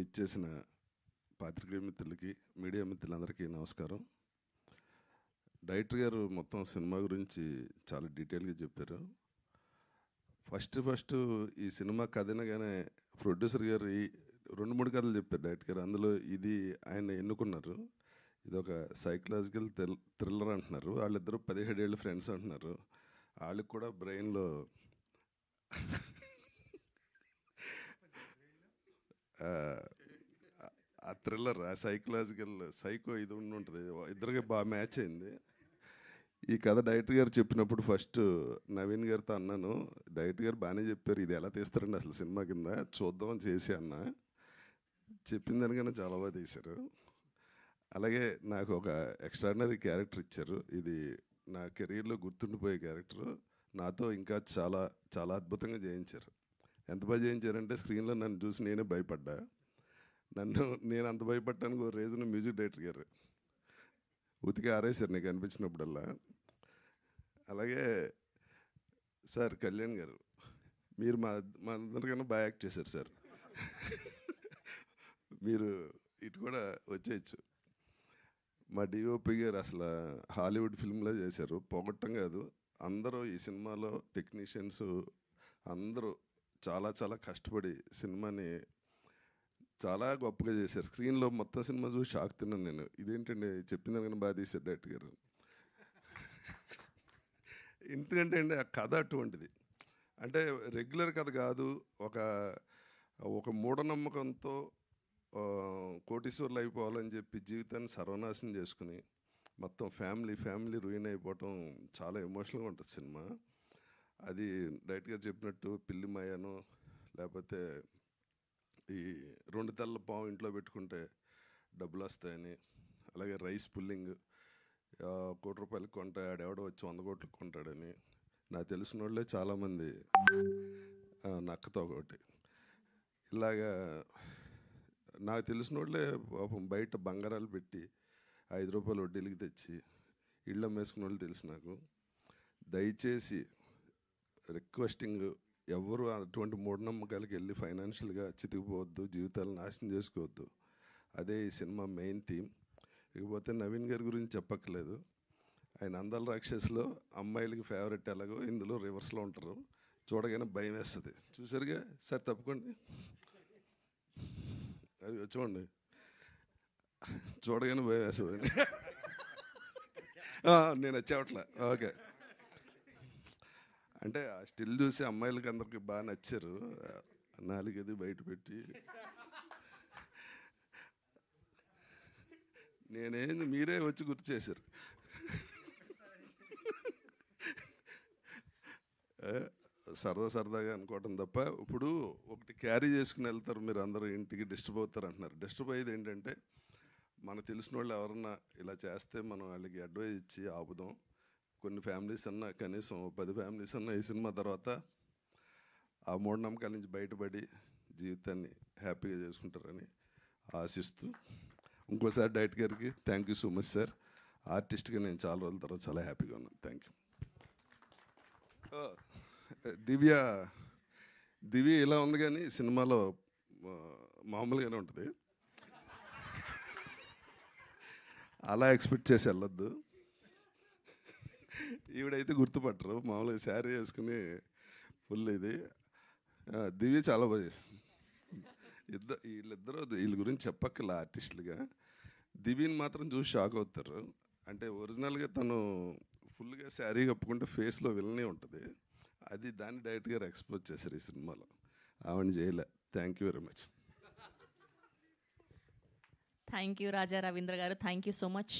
ఇచ్చేసిన పాత్రికేయ మిత్రులకి, మీడియా మిత్రులందరికీ నమస్కారం. డైరెక్టర్ గారు మొత్తం సినిమా గురించి చాలా డీటెయిల్గా చెప్పారు. ఫస్ట్ ఈ సినిమా కథ వినగానే ప్రొడ్యూసర్ గారు 2-3 కథలు చెప్పారు డైరెక్టర్ గారు. అందులో ఇది ఆయన ఎన్నుకున్నారు. ఇది ఒక సైకలాజికల్ థ్రిల్లర్ అంటున్నారు. వాళ్ళిద్దరూ 17 ఏళ్ళ ఫ్రెండ్స్ అంటున్నారు. వాళ్ళకి కూడా బ్రెయిన్లో ఆ థ్రిల్లర్, ఆ సైకలాజికల్ సైకో ఇది ఉంటుంది. ఇద్దరికి బాగా మ్యాచ్ అయింది. ఈ కథ డైరెక్టర్ గారు చెప్పినప్పుడు ఫస్ట్ నవీన్ గారితో అన్నాను, డైరెక్టర్ గారు బాగానే చెప్పారు, ఇది ఎలా తీస్తారండి అసలు సినిమా కింద చూద్దామని చేసి అన్న. చెప్పిన దానికన్నా చాలా బాగా తీశారు. అలాగే నాకు ఒక ఎక్స్ట్రాడినరీ క్యారెక్టర్ ఇచ్చారు. ఇది నా కెరీర్లో గుర్తుండిపోయే క్యారెక్టరు. నాతో ఇంకా చాలా చాలా అద్భుతంగా చేయించారు. ఎంత బాగా చేయించారంటే స్క్రీన్లో నన్ను చూసి నేనే భయపడ్డా. నేను అంత భయపడటానికి ఒక రీజన్ మ్యూజిక్ డైరెక్టర్ గారు ఉతికి ఆరేశారు నీకు అనిపించినప్పుడల్లా. అలాగే సార్ కళ్యాణ్ గారు, మీరు మా అందరికన్నా బాగా యాక్ట్ చేశారు సార్. మీరు ఇటు కూడా వచ్చేయచ్చు. మా డిఓపి గారు అసలు హాలీవుడ్ ఫిల్మ్లో చేశారు, పొగట్టం కాదు. అందరూ ఈ సినిమాలో టెక్నీషియన్స్ అందరూ చాలా చాలా కష్టపడి సినిమాని చాలా గొప్పగా చేశారు. స్క్రీన్లో మొత్తం సినిమా చూసి షాక్ తిన్నాను నేను. ఇదేంటండి చెప్పింది కానీ బాగా తీశారు డైరెక్టర్ గారు. ఎందుకంటే అండి ఆ కథ అటువంటిది. అంటే రెగ్యులర్ కథ కాదు. ఒక మూఢనమ్మకంతో కోటీశ్వర్లు అయిపోవాలని చెప్పి జీవితాన్ని సర్వనాశనం చేసుకుని మొత్తం ఫ్యామిలీ రూయిన్ అయిపోవటం చాలా ఎమోషనల్గా ఉంటుంది సినిమా. అది డైరెక్టర్ గారు చెప్పినట్టు పిల్లి మాయను, లేకపోతే ఈ 2 తెల్ల పాము ఇంట్లో పెట్టుకుంటే డబ్బులు వస్తాయని, అలాగే రైస్ పుల్లింగ్, 1 కోటి రూపాయలకి కొంటే ఆడెవడో వచ్చి 100 కోట్లకి కొంటాడని, నాకు తెలిసిన వాళ్ళే చాలామంది నక్కతో ఒకటి, ఇలాగా నాకు తెలిసిన వాళ్ళే పాపం బయట బంగారాలు పెట్టి 5 రూపాయలు వడ్డీలకి తెచ్చి ఇళ్ళు అమ్మేసుకున్న వాళ్ళు తెలుసు నాకు. దయచేసి రిక్వెస్టింగ్, ఎవరు అటువంటి మూఢనమ్మకాలకి వెళ్ళి ఫైనాన్షియల్గా చితికిపోవద్దు, జీవితాలను నాశనం చేసుకోవద్దు. అదే ఈ సినిమా మెయిన్ థీమ్. ఇకపోతే నవీన్ గారి గురించి చెప్పక్కర్లేదు. ఆయన అందాల రాక్షసులో అమ్మాయిలకి ఫేవరెట్ ఎలాగో ఇందులో రివర్స్లో ఉంటారు. చూడగానే భయం వేస్తుంది. చూసారుగా సార్, తప్పుకోండి, అది చూడండి, చూడగానే భయం వేస్తుంది. నేను వచ్చేవట్లే. ఓకే, అంటే ఆ స్టిల్ చూసి అమ్మాయిలకి అందరికి బాగా నచ్చారు. నాలుగది బయట పెట్టి నేనేంది మీరే వచ్చి గుర్తు చేశారు. సరదాగా అనుకోవటం తప్ప. ఇప్పుడు ఒకటి క్యారీ చేసుకుని వెళ్తారు మీరు అందరూ, ఇంటికి డిస్టర్బ్ అవుతారు అంటున్నారు. డిస్టర్బ్ అయ్యేది ఏంటంటే మనకు తెలిసిన వాళ్ళు ఎవరన్నా ఇలా చేస్తే మనం వాళ్ళకి అడ్వైజ్ ఇచ్చి ఆపుదాం. కొన్ని ఫ్యామిలీస్ అన్నా, కనీసం 10 ఫ్యామిలీస్ అన్నా ఈ సినిమా తర్వాత ఆ మూఢనమ్మకాల నుంచి బయటపడి జీవితాన్ని హ్యాపీగా చేసుకుంటారని ఆశిస్తూ, ఇంకోసారి డైరెక్టర్ గారికి thank you so much sir. ఆర్టిస్ట్గా నేను చాలా రోజుల తర్వాత చాలా హ్యాపీగా ఉన్నాను. Thank you. దివ్య ఇలా ఉంది కానీ సినిమాలో మామూలుగానే ఉంటుంది. అలా ఎక్స్పెక్ట్ చేసి వెళ్ళొద్దు. ఈవిడైతే గుర్తుపట్టరు, మామూలుగా శారీ వేసుకుని ఫుల్ ఇది. దివ్య చాలా బాగా చేస్తుంది. వీళ్ళ గురించి చెప్పక్కర్ల ఆర్టిస్టులుగా. దివ్యని మాత్రం చూసి షాక్ అవుతారు. అంటే ఒరిజినల్గా తను ఫుల్గా శారీ కప్పుకుంటే ఫేస్లో విలనే ఉంటుంది. అది దాన్ని డైరెక్ట్ గారు ఎక్స్పోజ్ చేశారు ఈ సినిమాలో. ఆవిడ చేయలే. Thank you very much. Thank you Raja Ravindra garu. Thank you so much.